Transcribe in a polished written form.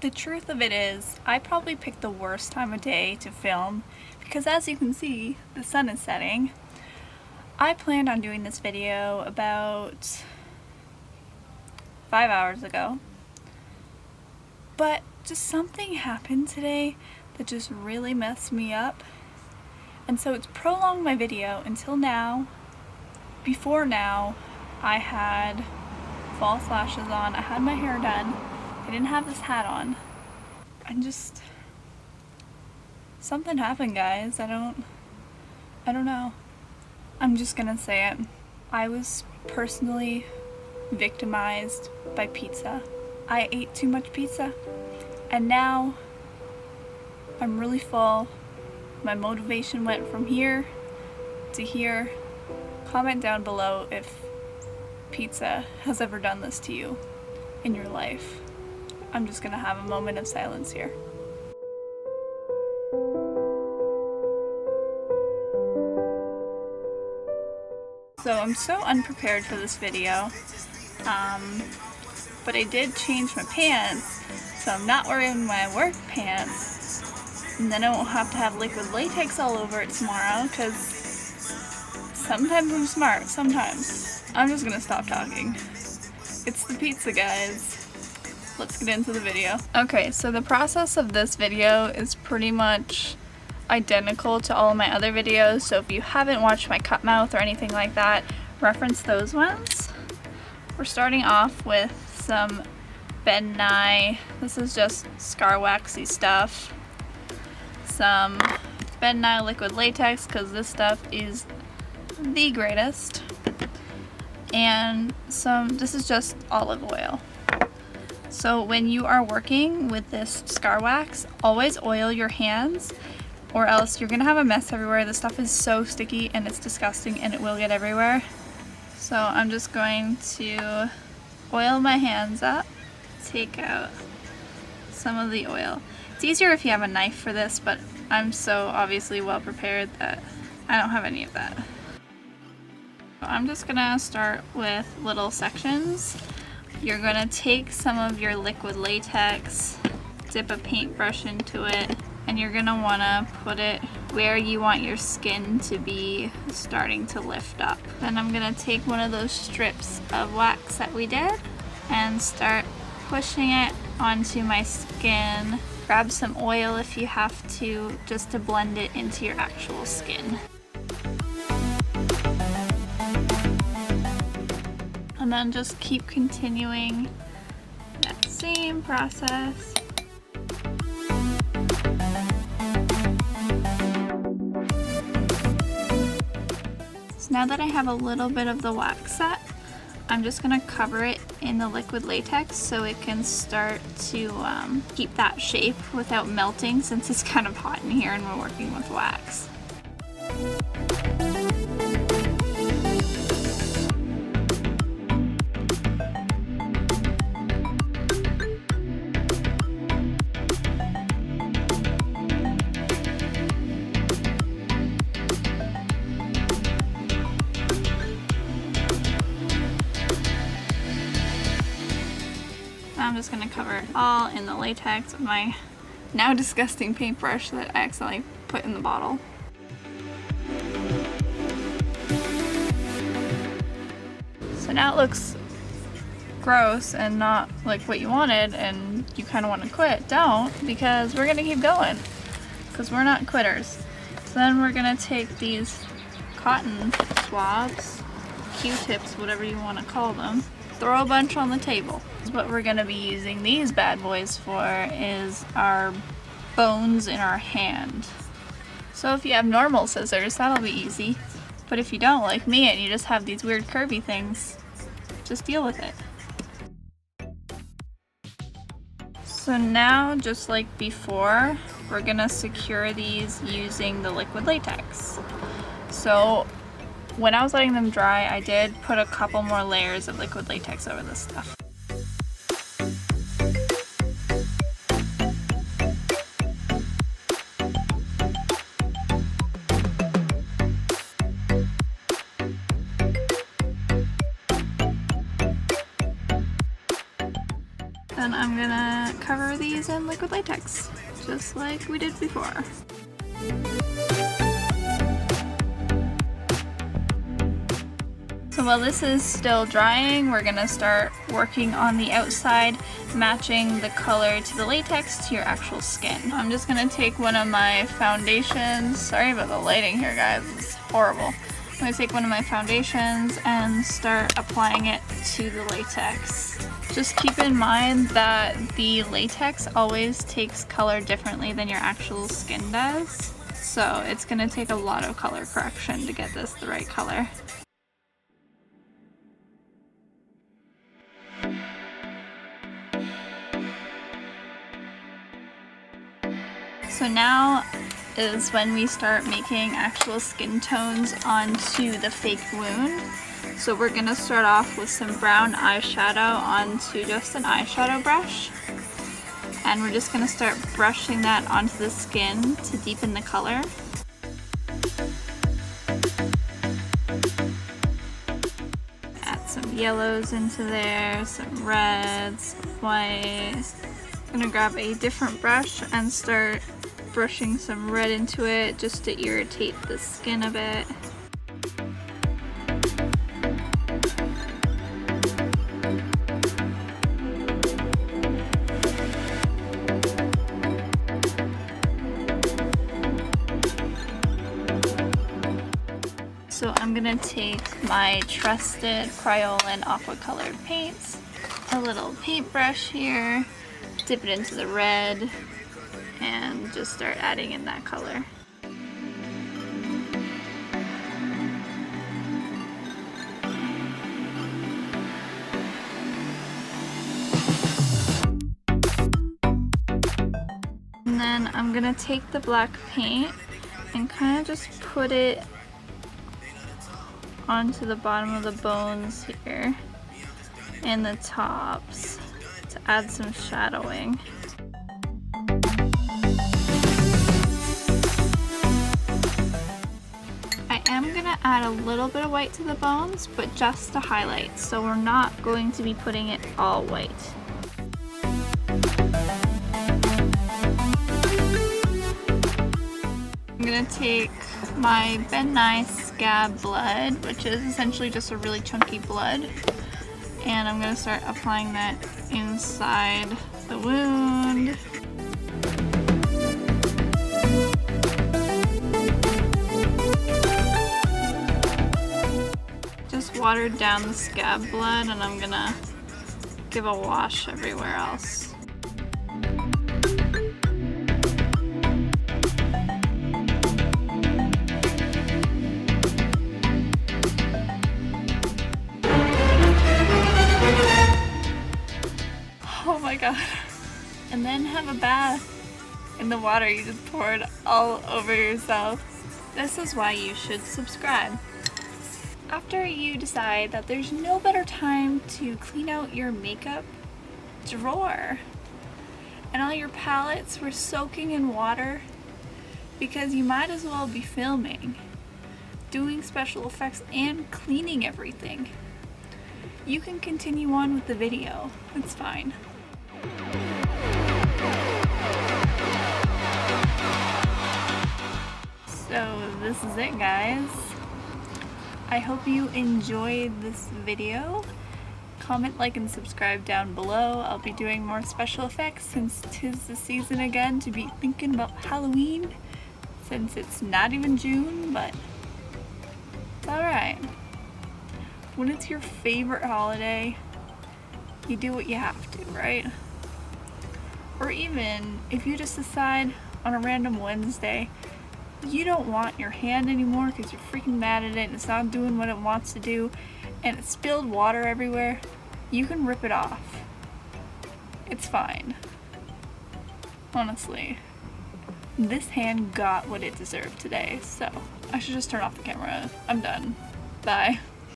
The truth of it is, I probably picked the worst time of day to film because as you can see, the sun is setting. I planned on doing this video about 5 hours ago, but just something happened today that just really messed me up, and so it's prolonged my video until now. Before now, I had false lashes on, I had my hair done, I didn't have this hat on, and just something happened, guys. I don't know. I'm just gonna say it. I was personally victimized by pizza. I ate too much pizza, and now I'm really full. My motivation went from here to here. Comment down below if pizza has ever done this to you in your life. I'm just gonna have a moment of silence here. So I'm so unprepared for this video, but I did change my pants, so I'm not wearing my work pants, and then I won't have to have liquid latex all over it tomorrow, because sometimes I'm smart, sometimes. I'm just gonna stop talking. It's the pizza, guys. Let's get into the video. Okay, so the process of this video is pretty much identical to all of my other videos, so if you haven't watched my cut mouth or anything like that, reference those ones. We're starting off with some Ben Nye. This is just scar waxy stuff. Some Ben Nye liquid latex, because this stuff is the greatest. And this is just olive oil. So when you are working with this scar wax, always oil your hands, or else you're gonna have a mess everywhere. This stuff is so sticky and it's disgusting and it will get everywhere. So I'm just going to oil my hands up, take out some of the oil. It's easier if you have a knife for this, but I'm so obviously well prepared that I don't have any of that. So I'm just gonna start with little sections. You're gonna take some of your liquid latex, dip a paintbrush into it, and you're gonna wanna put it where you want your skin to be starting to lift up. Then I'm gonna take one of those strips of wax that we did and start pushing it onto my skin. Grab some oil if you have to, just to blend it into your actual skin. And then just keep continuing that same process. So now that I have a little bit of the wax set, I'm just gonna cover it in the liquid latex so it can start to keep that shape without melting, since it's kind of hot in here and we're working with wax. I'm just gonna cover it all in the latex with my now disgusting paintbrush that I accidentally put in the bottle. So now it looks gross and not like what you wanted, and you kind of want to quit. Don't, because we're gonna keep going, because we're not quitters. So then we're gonna take these cotton swabs, Q-tips, whatever you want to call them, throw a bunch on the table. What we're gonna be using these bad boys for is our bones in our hand. So if you have normal scissors, that'll be easy. But if you don't, like me, and you just have these weird curvy things, just deal with it. So now, just like before, we're gonna secure these using the liquid latex. So when I was letting them dry, I did put a couple more layers of liquid latex over this stuff. then I'm gonna cover these in liquid latex, just like we did before. So while this is still drying, we're gonna start working on the outside, matching the color to the latex to your actual skin. I'm just gonna take one of my foundations. Sorry about the lighting here, guys, it's horrible. I'm gonna take one of my foundations and start applying it to the latex. Just keep in mind that the latex always takes color differently than your actual skin does. So it's gonna take a lot of color correction to get this the right color. So now is when we start making actual skin tones onto the fake wound. So we're gonna start off with some brown eyeshadow onto just an eyeshadow brush. And we're just gonna start brushing that onto the skin to deepen the color. Add some yellows into there, some reds, some white. I'm gonna grab a different brush and start brushing some red into it just to irritate the skin a bit. So I'm gonna take my trusted Crayola aqua colored paints, a little paintbrush here, dip it into the red, and just start adding in that color. And then I'm gonna take the black paint and kind of just put it onto the bottom of the bones here and the tops to add some shadowing. I am gonna add a little bit of white to the bones, but just to highlight, so we're not going to be putting it all white. I'm gonna take my Ben Nye Scab blood, which is essentially just a really chunky blood, and I'm gonna start applying that inside the wound. Just watered down the scab blood, and I'm gonna give a wash everywhere else. Oh my god. And then have a bath in the water you just poured all over yourself. This is why you should subscribe. After you decide that there's no better time to clean out your makeup drawer and all your palettes were soaking in water, because you might as well be filming, doing special effects and cleaning everything. You can continue on with the video, it's fine. So this is it, guys. I hope you enjoyed this video. Comment, like, and subscribe down below. I'll be doing more special effects since 'tis the season again to be thinking about Halloween, since it's not even June, but it's alright. When it's your favorite holiday, you do what you have to, right? Or even if you just decide on a random Wednesday you don't want your hand anymore because you're freaking mad at it and it's not doing what it wants to do and it spilled water everywhere, you can rip it off. It's fine. Honestly. This hand got what it deserved today, so I should just turn off the camera. I'm done. Bye.